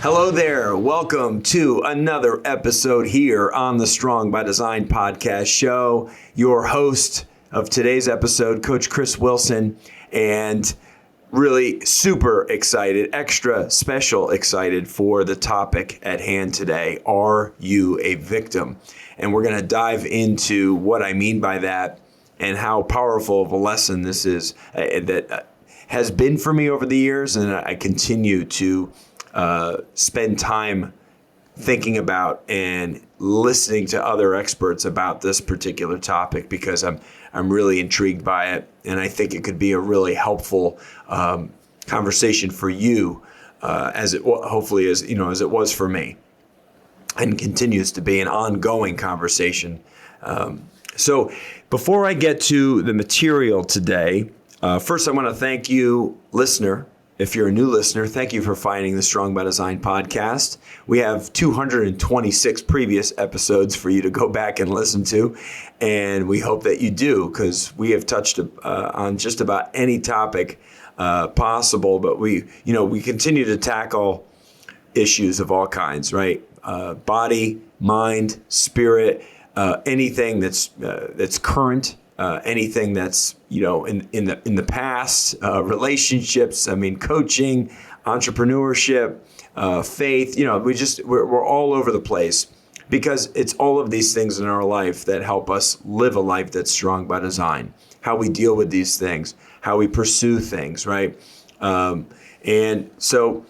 Hello there. Welcome to another episode here on the Strong by Design podcast show. Your host of today's episode, Coach Chris Wilson, and really super excited, extra special excited for the topic at hand today. Are you a victim? And we're going to dive into what I mean by that and how powerful of a lesson this is that has been for me over the years, and I continue to spend time thinking about and listening to other experts about this particular topic because I'm really intrigued by it, and I think it could be a really helpful conversation for you, as it hopefully as it was for me, and continues to be an ongoing conversation. So before I get to the material today, first I want to thank you, listener. If you're a new listener, thank you for finding the Strong by Design podcast. We have 226 previous episodes for you to go back and listen to, and we hope that you do, because we have touched on just about any topic possible. But we continue to tackle issues of all kinds, right? Body, mind, spirit, anything that's current. Anything that's in the past, relationships. I mean, coaching, entrepreneurship, faith. We're all over the place because it's all of these things in our life that help us live a life that's strong by design. How we deal with these things, how we pursue things, right? And so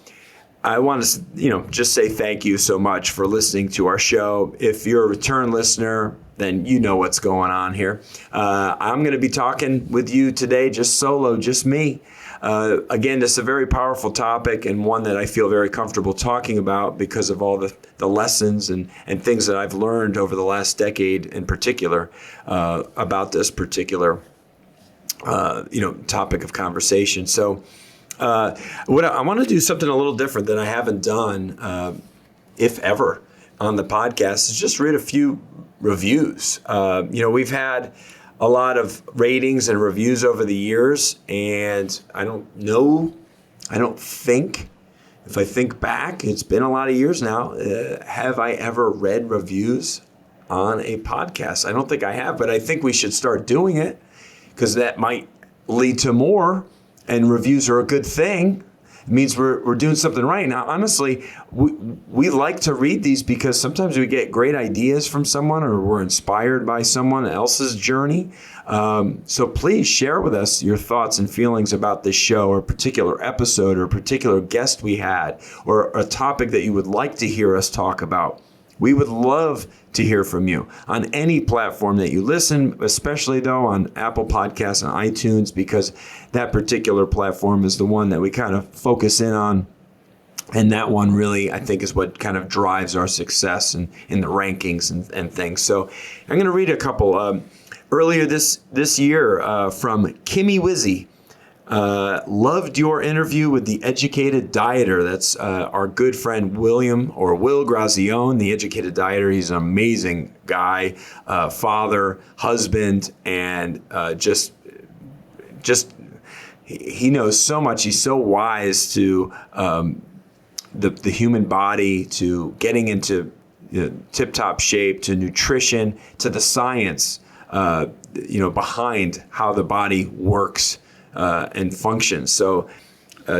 I want to just say thank you so much for listening to our show. If you're a return listener, then you know what's going on here. I'm going to be talking with you today, just solo, just me. Again, this is a very powerful topic and one that I feel very comfortable talking about because of all the lessons and things that I've learned over the last decade in particular about this particular topic of conversation. So I want to do something a little different than I haven't done, if ever, on the podcast, is just read a few reviews. We've had a lot of ratings and reviews over the years, and I think, if I think back, it's been a lot of years now, have I ever read reviews on a podcast? I don't think I have, but I think we should start doing it because that might lead to more, and reviews are a good thing. It means we're doing something right. Now, honestly, we like to read these because sometimes we get great ideas from someone or we're inspired by someone else's journey. So please share with us your thoughts and feelings about this show or a particular episode or a particular guest we had or a topic that you would like to hear us talk about. We would love to hear from you on any platform that you listen, especially though on Apple Podcasts and iTunes, because that particular platform is the one that we kind of focus in on. And that one really, I think, is what kind of drives our success in the rankings and things. So I'm going to read a couple. Earlier this year from Kimmy Wizzy. Loved your interview with the Educated Dieter. That's our good friend Will Grazione, the Educated Dieter. He's an amazing guy, father, husband, and just he knows so much. He's so wise to the human body, to getting into tip-top shape, to nutrition, to the science behind how the body works and functions. So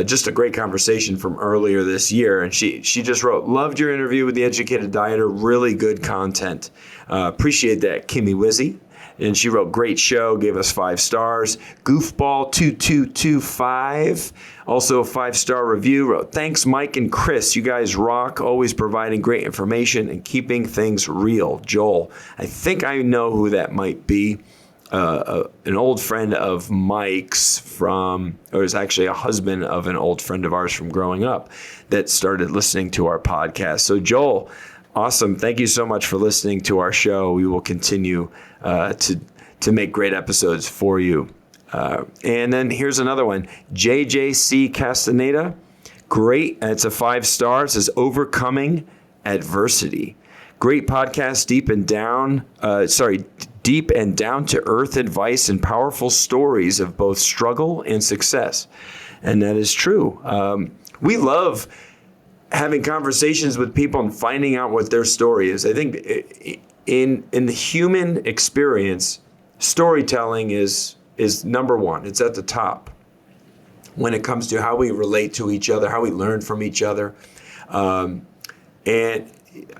just a great conversation from earlier this year. And she just wrote, loved your interview with the Educated Dieter. Really good content. Appreciate that, Kimmy Wizzy. And she wrote, great show, gave us 5 stars. Goofball2225, also a 5-star review, wrote, thanks, Mike and Chris. You guys rock, always providing great information and keeping things real. Joel. I think I know who that might be. An old friend of Mike's or is actually a husband of an old friend of ours from growing up that started listening to our podcast. So Joel, awesome. Thank you so much for listening to our show. We will continue to make great episodes for you. And then here's another one, JJC Castaneda. Great. It's a 5-star. It says overcoming adversity. Great podcast, deep and down to earth advice and powerful stories of both struggle and success. And that is true. We love having conversations with people and finding out what their story is. I think in the human experience, storytelling is number one. It's at the top when it comes to how we relate to each other, how we learn from each other. And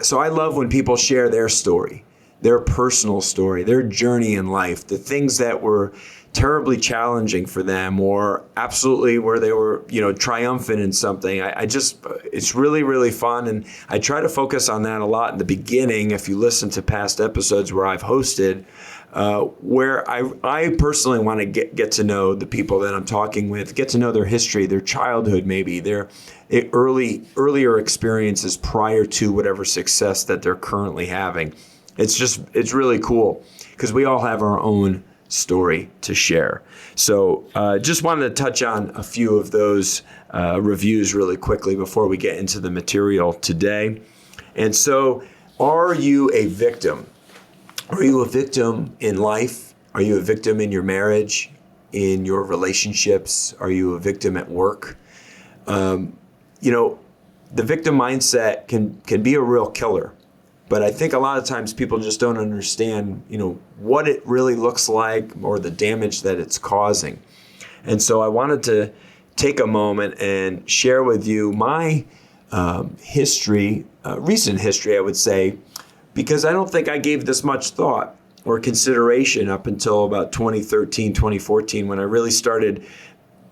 so I love when people share their story, their personal story, their journey in life, the things that were terribly challenging for them, or absolutely where they were, triumphant in something. It's really, really fun. And I try to focus on that a lot in the beginning. If you listen to past episodes where I've hosted, where I personally want to get to know the people that I'm talking with, get to know their history, their childhood, maybe their earlier experiences prior to whatever success that they're currently having. It's really cool because we all have our own story to share. So just wanted to touch on a few of those reviews really quickly before we get into the material today. And so, are you a victim? Are you a victim in life? Are you a victim in your marriage, in your relationships? Are you a victim at work? The victim mindset can be a real killer. But I think a lot of times people just don't understand, what it really looks like or the damage that it's causing. And so I wanted to take a moment and share with you my history, recent history, I would say, because I don't think I gave this much thought or consideration up until about 2013, 2014, when I really started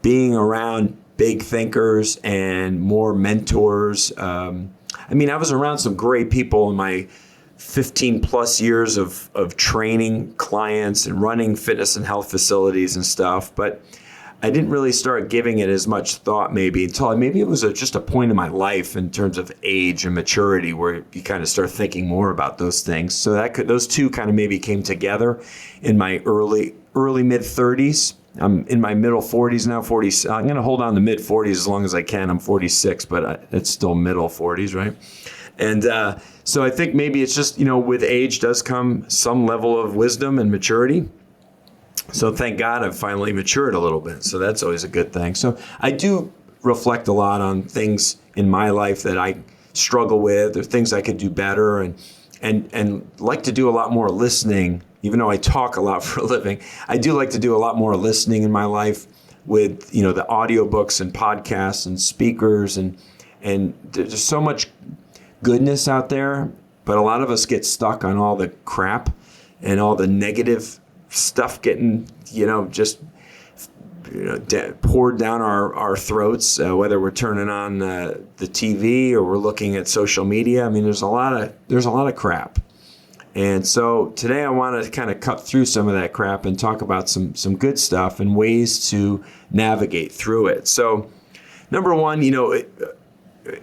being around big thinkers and more mentors. I was around some great people in my 15 plus years of training clients and running fitness and health facilities and stuff, but I didn't really start giving it as much thought maybe until maybe it was just a point in my life in terms of age and maturity where you kind of start thinking more about those things. So those two kind of maybe came together in my early mid 30s. I'm in my middle 40s now, 40s. I'm going to hold on to mid 40s as long as I can. I'm 46, but it's still middle 40s, right? And so I think maybe it's just, with age does come some level of wisdom and maturity. So thank God I've finally matured a little bit. So that's always a good thing. So I do reflect a lot on things in my life that I struggle with or things I could do better and like to do a lot more listening. Even though I talk a lot for a living, I do like to do a lot more listening in my life with, the audiobooks and podcasts and speakers and there's so much goodness out there, but a lot of us get stuck on all the crap and all the negative stuff getting, poured down our throats, whether we're turning on the TV or we're looking at social media. There's a lot of crap. And so today I want to kind of cut through some of that crap and talk about some good stuff and ways to navigate through it. So number one,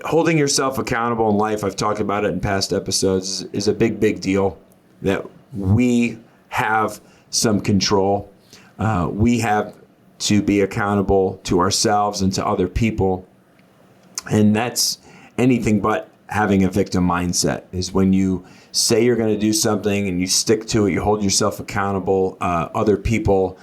holding yourself accountable in life, I've talked about it in past episodes, is a big, big deal, that we have some control. We have to be accountable to ourselves and to other people. And that's anything but having a victim mindset, is when you say you're going to do something and you stick to it, you hold yourself accountable. Other people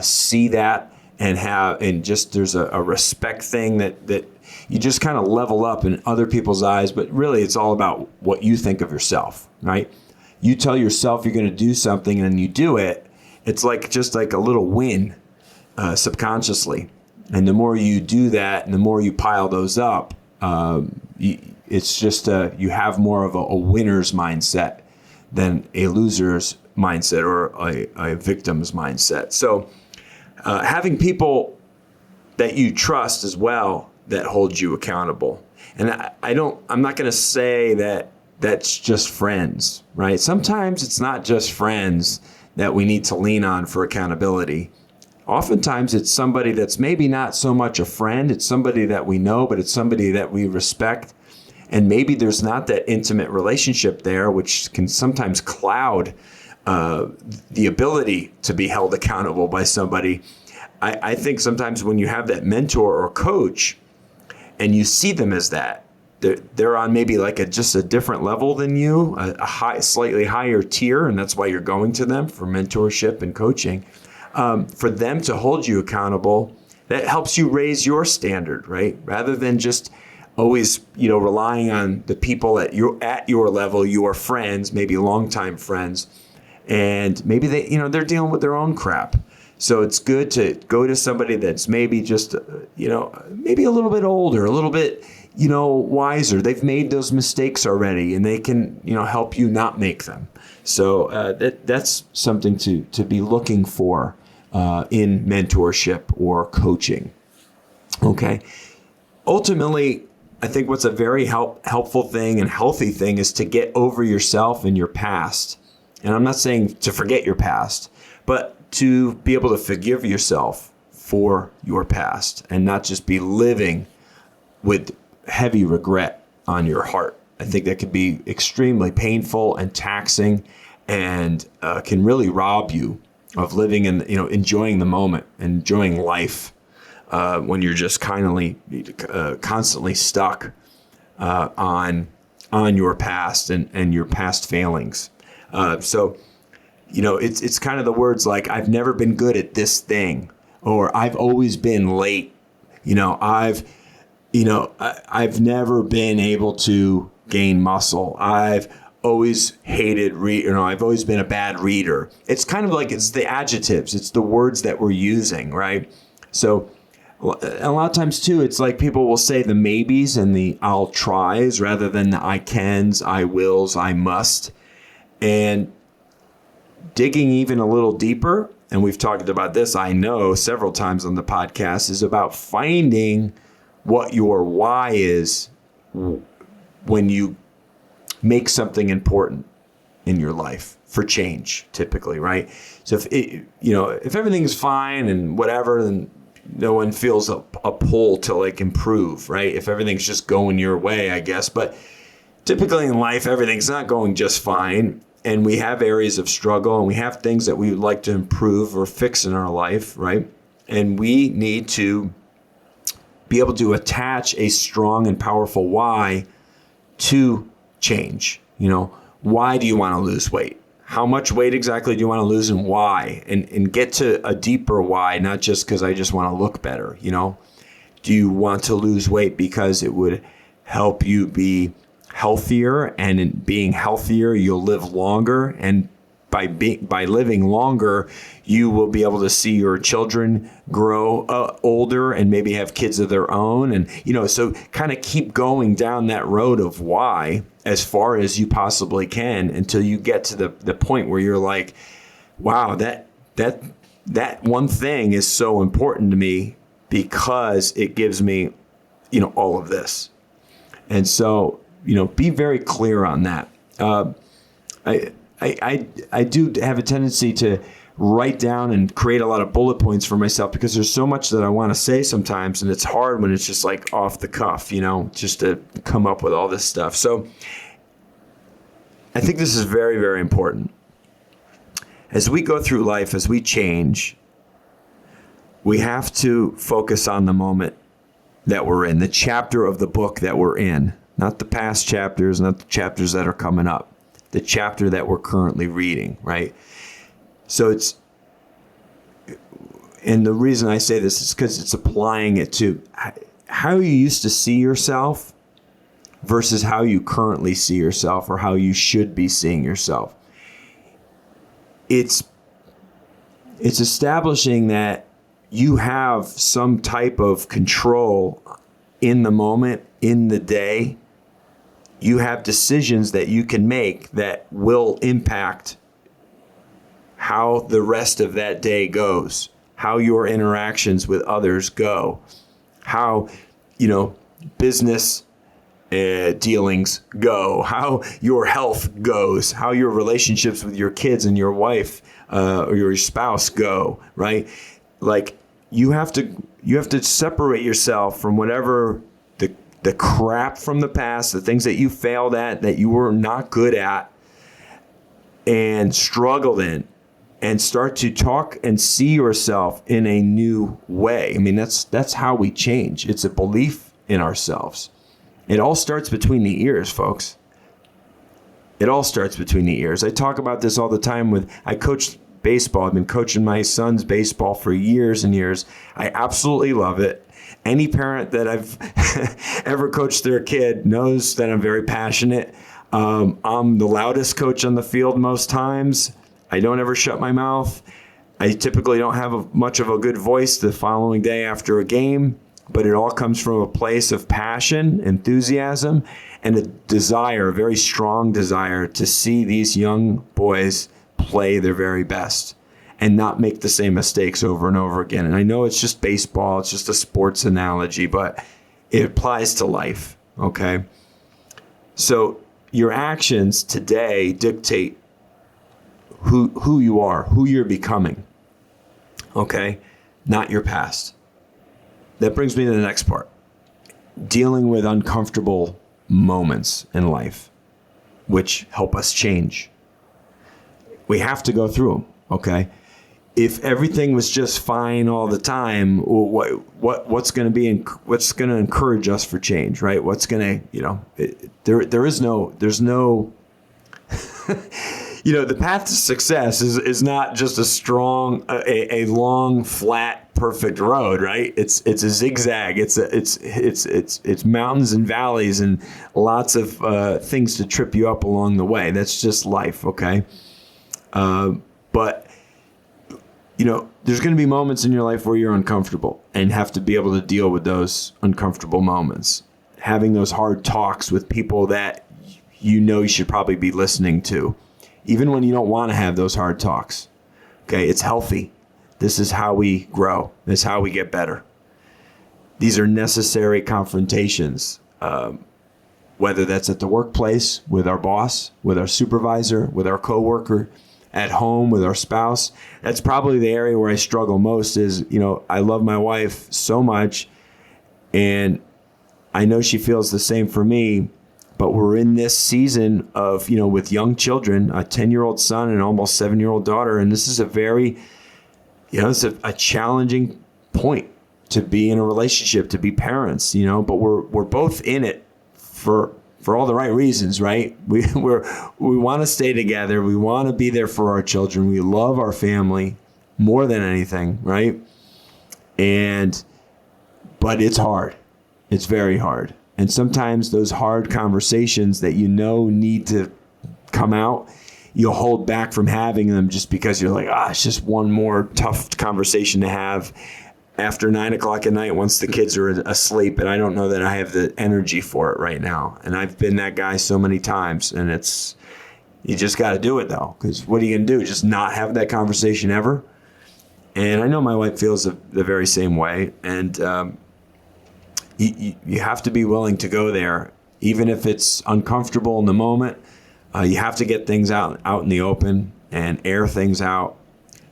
see that and just there's a respect thing that you just kind of level up in other people's eyes. But really, it's all about what you think of yourself, right? You tell yourself you're going to do something and then you do it. It's just like a little win subconsciously. And the more you do that and the more you pile those up, it's just you have more of a winner's mindset than a loser's mindset or a victim's mindset. So having people that you trust as well that hold you accountable. And I'm not going to say that that's just friends, right? Sometimes it's not just friends that we need to lean on for accountability. Oftentimes it's somebody that's maybe not so much a friend. It's somebody that we know, but it's somebody that we respect. And maybe there's not that intimate relationship there, which can sometimes cloud the ability to be held accountable by somebody. I think sometimes when you have that mentor or coach and you see them as that, they're on maybe like just a different level than you, a slightly higher tier, and that's why you're going to them for mentorship and coaching. For them to hold you accountable, that helps you raise your standard, right? Rather than just always, relying on the people at your level, your friends, maybe longtime friends, and maybe they're dealing with their own crap. So it's good to go to somebody that's maybe just, maybe a little bit older, a little bit, wiser. They've made those mistakes already, and they can, help you not make them. So that's something to be looking for in mentorship or coaching. Okay. Ultimately, I think what's a very helpful thing and healthy thing is to get over yourself and your past. And I'm not saying to forget your past, but to be able to forgive yourself for your past and not just be living with heavy regret on your heart. I think that could be extremely painful and taxing, and can really rob you of living and enjoying the moment, enjoying life when you're just constantly stuck on your past and your past failings. So it's kind of the words like, I've never been good at this thing, or I've always been late. I've never been able to gain muscle. I've always hated I've always been a bad reader. It's kind of like, it's the adjectives, it's the words that we're using, right? So a lot of times too, it's like people will say the maybes and the I'll tries rather than the I cans, I wills, I must. And digging even a little deeper, and we've talked about this, I know, several times on the podcast, is about finding what your why is when you make something important in your life for change, typically, right? So if everything's fine and whatever, then no one feels a pull to improve, right? If everything's just going your way, I guess. But typically in life, everything's not going just fine. And we have areas of struggle, and we have things that we would like to improve or fix in our life, right? And we need to be able to attach a strong and powerful why to change. Why do you want to lose weight? How much weight exactly do you want to lose, and why? And get to a deeper why, not just because I just want to look better. Do you want to lose weight because it would help you be healthier, and in being healthier, you'll live longer, and by living longer, you will be able to see your children grow older and maybe have kids of their own, and so kind of keep going down that road of why as far as you possibly can until you get to the point where you're like, wow, that one thing is so important to me because it gives me all of this. And so be very clear on that. I do have a tendency to write down and create a lot of bullet points for myself because there's so much that I want to say sometimes, and it's hard when it's just off the cuff, just to come up with all this stuff. So I think this is very, very important. As we go through life, as we change, we have to focus on the moment that we're in, the chapter of the book that we're in. Not the past chapters, not the chapters that are coming up, the chapter that we're currently reading, right? So and the reason I say this is because it's applying it to how you used to see yourself versus how you currently see yourself or how you should be seeing yourself. It's establishing that you have some type of control in the moment, in the day. You have decisions that you can make that will impact how the rest of that day goes, how your interactions with others go, how, business dealings go, how your health goes, how your relationships with your kids and your wife or your spouse go, right? You have to separate yourself from whatever the crap from the past, the things that you failed at, that you were not good at and struggled in, and start to talk and see yourself in a new way. I mean, that's how we change. It's a belief in ourselves. It all starts between the ears, folks. It all starts between the ears. I talk about this all the time I coach baseball. I've been coaching my son's baseball for years and years. I absolutely love it. Any parent that I've ever coached their kid knows that I'm very passionate. I'm the loudest coach on the field most times. I don't ever shut my mouth. I typically don't have much of a good voice the following day after a game, but it all comes from a place of passion, enthusiasm, and a desire, a very strong desire to see these young boys play their very best and not make the same mistakes over and over again. And I know it's just baseball, it's just a sports analogy, but it applies to life, okay? So your actions today dictate who you are, who you're becoming, okay? Not your past. That brings me to the next part. Dealing with uncomfortable moments in life, which help us change. We have to go through them, okay? If everything was just fine all the time, what's going to encourage us for change, right? What's going to, there's no the path to success is not just a long, flat, perfect road, right? It's a zigzag. It's mountains and valleys and lots of things to trip you up along the way. That's just life, okay? But there's going to be moments in your life where you're uncomfortable and have to be able to deal with those uncomfortable moments. Having those hard talks with people that you should probably be listening to, even when you don't want to have those hard talks. Okay, it's healthy. This is how we grow. This is how we get better. These are necessary confrontations, whether that's at the workplace, with our boss, with our supervisor, with our coworker, at home, with our spouse. That's probably the area where I struggle most is, I love my wife so much, and I know she feels the same for me. But we're in this season of, with young children, a 10-year-old son and almost 7-year-old daughter. And this is a very, it's a challenging point to be in a relationship, to be parents, but we're both in it for all the right reasons, right? We want to stay together. We want to be there for our children. We love our family more than anything, right? But it's hard. It's very hard. And sometimes those hard conversations that need to come out, you'll hold back from having them just because you're like, it's just one more tough conversation to have after 9:00 at night once the kids are asleep. And I don't know that I have the energy for it right now. And I've been that guy so many times. And you just got to do it though. Because what are you going to do? Just not have that conversation ever? And I know my wife feels the very same way. And, you have to be willing to go there, even if it's uncomfortable in the moment. You have to get things out in the open and air things out.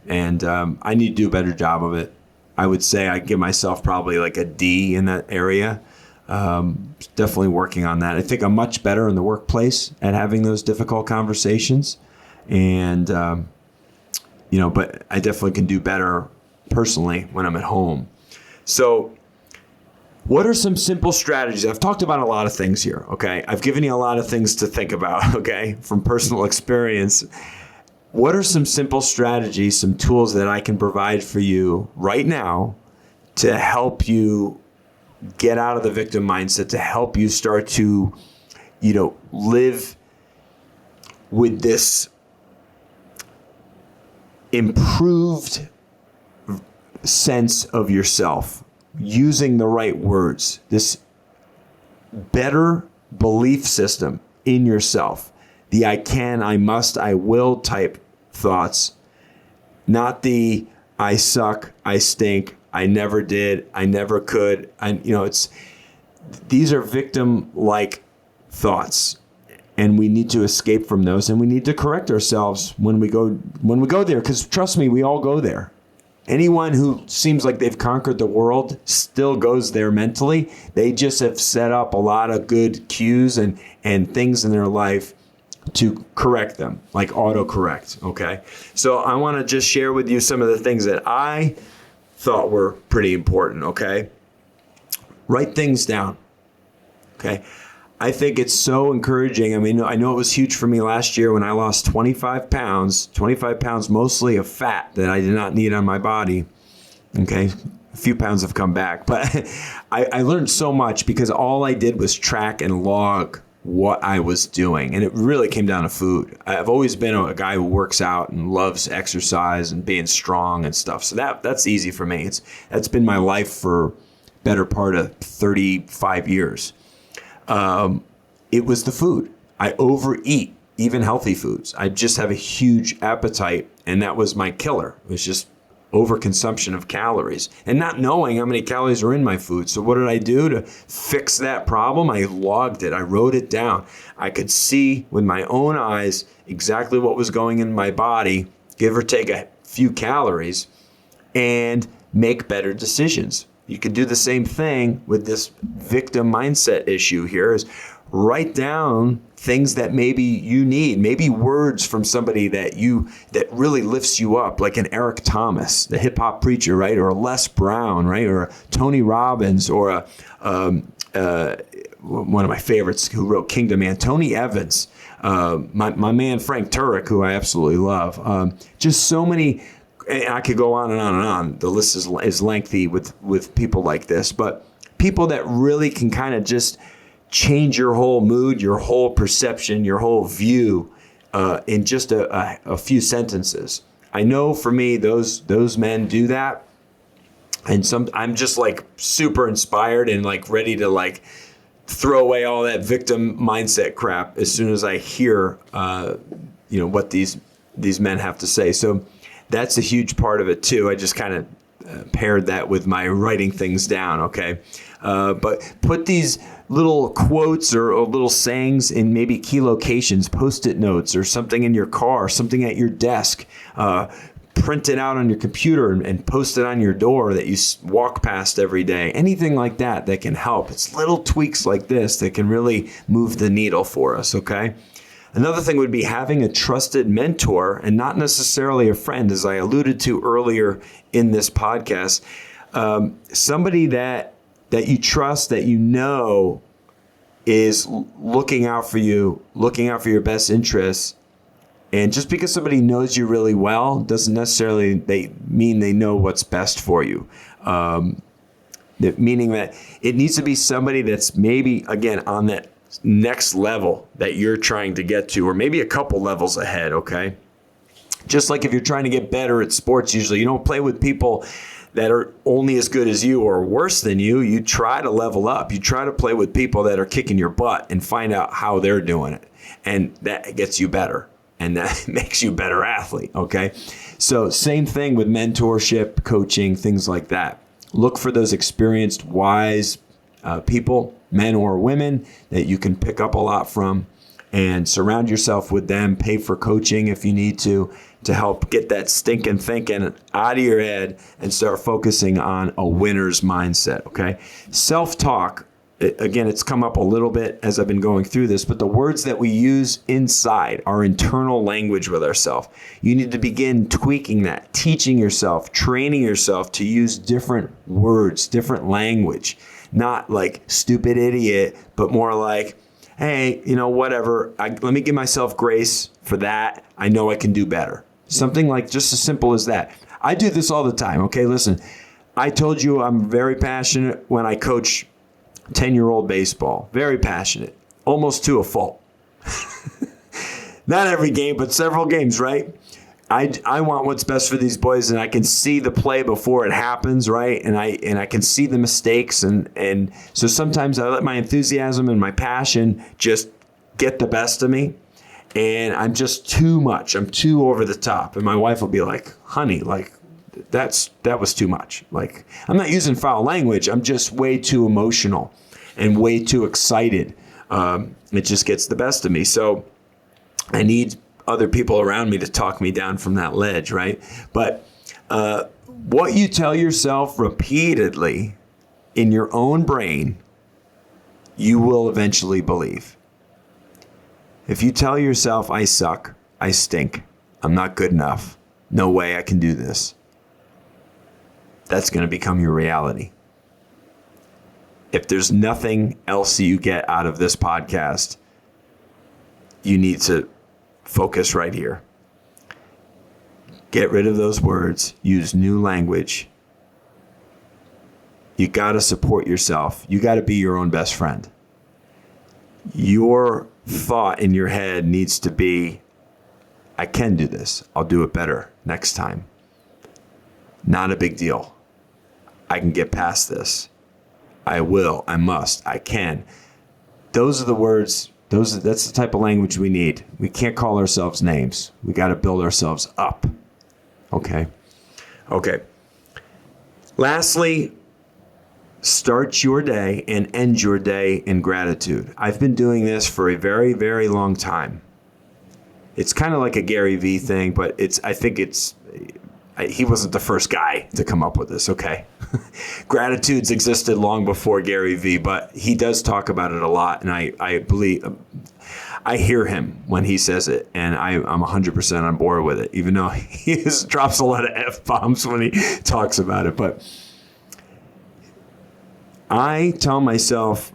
And I need to do a better job of it. I would say I give myself probably like a D in that area. Definitely working on that. I think I'm much better in the workplace at having those difficult conversations. And, but I definitely can do better personally when I'm at home. So, what are some simple strategies? I've talked about a lot of things here, okay? I've given you a lot of things to think about, okay, from personal experience. What are some simple strategies, some tools that I can provide for you right now to help you get out of the victim mindset, to help you start to, live with this improved sense of yourself? Using the right words, this better belief system in yourself, the I can, I must, I will type thoughts, not the I suck, I stink, I never did, I never could. These are victim-like thoughts, and we need to escape from those, and we need to correct ourselves when we go there, because trust me, we all go there. Anyone who seems like they've conquered the world still goes there mentally. They just have set up a lot of good cues and things in their life to correct them, like autocorrect, okay? So I want to just share with you some of the things that I thought were pretty important, okay? Write things down, okay? I think it's so encouraging. I mean, I know it was huge for me last year when I lost 25 pounds mostly of fat that I did not need on my body. Okay. A few pounds have come back, but I learned so much because all I did was track and log what I was doing. And it really came down to food. I've always been a guy who works out and loves exercise and being strong and stuff. So that's easy for me. That's been my life for better part of 35 years. It was the food. I overeat, even healthy foods. I just have a huge appetite, and that was my killer. It was just overconsumption of calories and not knowing how many calories are in my food. So what did I do to fix that problem? I logged it. I wrote it down. I could see with my own eyes exactly what was going in my body, give or take a few calories, and make better decisions. You can do the same thing with this victim mindset issue here is write down things that maybe you need, maybe words from somebody that really lifts you up, like an Eric Thomas, the hip hop preacher, right? Or a Les Brown, right? Or a Tony Robbins, or one of my favorites who wrote Kingdom Man, Tony Evans, my man Frank Turek, who I absolutely love. Just so many. I could go on and on and on. The list is lengthy with people like this, but people that really can kind of just change your whole mood, your whole perception, your whole view in just a few sentences. I know for me, those men do that. And I'm just like super inspired and like ready to like throw away all that victim mindset crap as soon as I hear, what these men have to say. So that's a huge part of it too. I just kind of paired that with my writing things down. Okay. But put these little quotes or little sayings in maybe key locations, Post-it notes or something in your car, something at your desk, print it out on your computer and post it on your door that you walk past every day. Anything like that can help. It's little tweaks like this that can really move the needle for us. Okay. Another thing would be having a trusted mentor and not necessarily a friend, as I alluded to earlier in this podcast. Somebody that you trust, that you know is looking out for you, looking out for your best interests. And just because somebody knows you really well doesn't necessarily mean they know what's best for you. Meaning that it needs to be somebody that's maybe, again, on that next level that you're trying to get to, or maybe a couple levels ahead, okay? Just like if you're trying to get better at sports, usually you don't play with people that are only as good as you or worse than you. You try to level up. You try to play with people that are kicking your butt and find out how they're doing it. And that gets you better. And that makes you a better athlete, okay? So same thing with mentorship, coaching, things like that. Look for those experienced, wise people, men or women, that you can pick up a lot from, and surround yourself with them. Pay for coaching if you need to help get that stinking thinking out of your head and start focusing on a winner's mindset, okay? Self-talk, again, it's come up a little bit as I've been going through this, but the words that we use inside, our internal language with ourselves, you need to begin tweaking that, teaching yourself, training yourself to use different words, different language. Not like stupid idiot, but more like, hey, whatever. Let me give myself grace for that. I know I can do better. Something like just as simple as that. I do this all the time. Okay, listen, I told you I'm very passionate when I coach 10-year-old baseball. Very passionate, almost to a fault. Not every game, but several games, right? I want what's best for these boys, and I can see the play before it happens, right? And I can see the mistakes, and so sometimes I let my enthusiasm and my passion just get the best of me, and I'm just too much. I'm too over the top, and my wife will be like, "Honey, like that was too much." Like, I'm not using foul language. I'm just way too emotional and way too excited. It just gets the best of me. So I need other people around me to talk me down from that ledge, right? But what you tell yourself repeatedly in your own brain, you will eventually believe. If you tell yourself, I suck, I stink, I'm not good enough, no way I can do this, that's going to become your reality. if there's nothing else you get out of this podcast, you need to focus right here. Get rid of those words. Use new language. You got to support yourself. You got to be your own best friend. Your thought in your head needs to be, I can do this. I'll do it better next time. Not a big deal. I can get past this. I will. I must. I can. Those are the words. That's the type of language we need. We can't call ourselves names. We got to build ourselves up. Okay. Lastly, start your day and end your day in gratitude. I've been doing this for a very, very long time. It's kind of like a Gary Vee thing, but he wasn't the first guy to come up with this, okay? Gratitudes existed long before Gary Vee, but he does talk about it a lot, and I believe, I hear him when he says it, and I'm 100% on board with it, even though he drops a lot of F-bombs when he talks about it. But I tell myself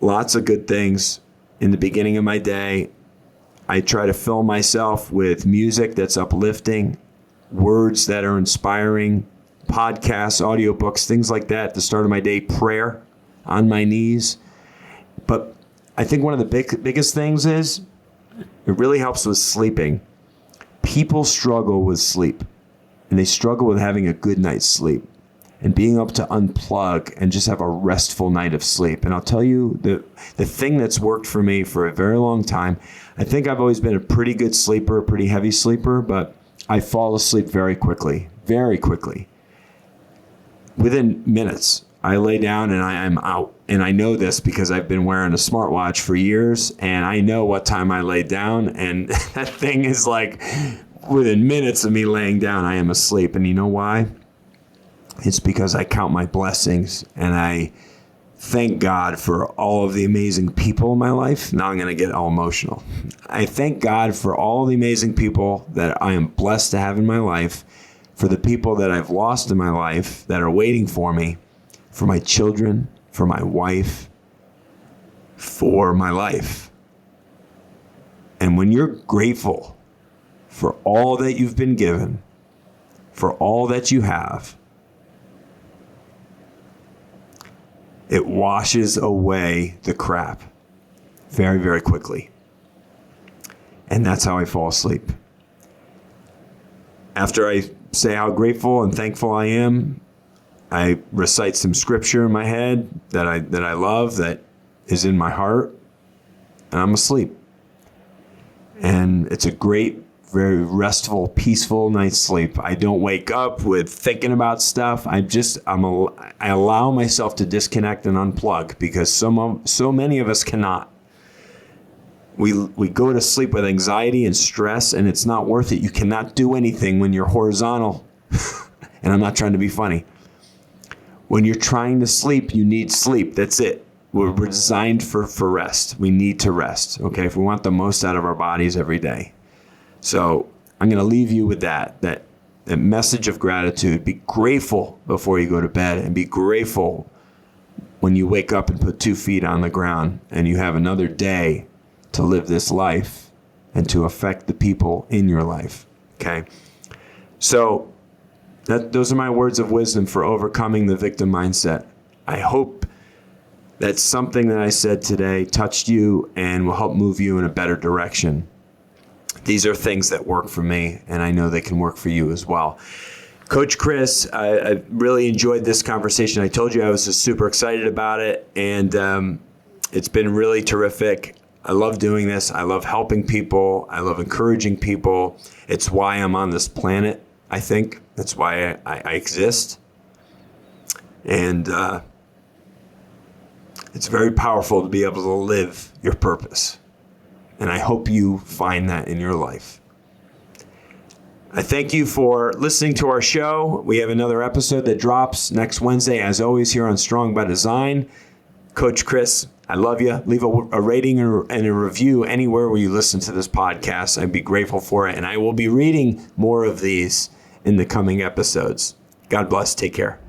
lots of good things in the beginning of my day. I try to fill myself with music that's uplifting, words that are inspiring, podcasts, audiobooks, things like that at the start of my day, prayer on my knees. But I think one of the biggest things is it really helps with sleeping. People struggle with sleep, and they struggle with having a good night's sleep and being able to unplug and just have a restful night of sleep. And I'll tell you, the thing that's worked for me for a very long time, I think I've always been a pretty good sleeper, a pretty heavy sleeper, but I fall asleep very quickly. Within minutes, I lay down and I'm out. And I know this because I've been wearing a smartwatch for years, and I know what time I lay down. And that thing is like within minutes of me laying down, I am asleep. And you know why? It's because I count my blessings and I thank God for all of the amazing people in my life. Now I'm going to get all emotional. I thank God for all the amazing people that I am blessed to have in my life, for the people that I've lost in my life that are waiting for me, for my children, for my wife, for my life. And when you're grateful for all that you've been given, for all that you have, it washes away the crap very, very quickly. And that's how I fall asleep. After I say how grateful and thankful I am, I recite some scripture in my head that I love, that is in my heart, and I'm asleep. And it's a great, very restful, peaceful night's sleep. I don't wake up with thinking about stuff. I allow myself to disconnect and unplug, because so many of us cannot. We go to sleep with anxiety and stress, and it's not worth it. You cannot do anything when you're horizontal. And I'm not trying to be funny. When you're trying to sleep, you need sleep. That's it. We're designed for rest. We need to rest, okay, if we want the most out of our bodies every day. So I'm going to leave you with that message of gratitude. Be grateful before you go to bed, and be grateful when you wake up and put 2 feet on the ground and you have another day to live this life and to affect the people in your life. Okay. So those are my words of wisdom for overcoming the victim mindset. I hope that something that I said today touched you and will help move you in a better direction. These are things that work for me, and I know they can work for you as well. Coach Chris, I really enjoyed this conversation. I told you I was just super excited about it, and it's been really terrific. I love doing this. I love helping people. I love encouraging people. It's why I'm on this planet, I think. That's why I exist. And it's very powerful to be able to live your purpose. And I hope you find that in your life. I thank you for listening to our show. We have another episode that drops next Wednesday, as always, here on Strong by Design. Coach Chris, I love you. Leave a rating and a review anywhere where you listen to this podcast. I'd be grateful for it. And I will be reading more of these in the coming episodes. God bless. Take care.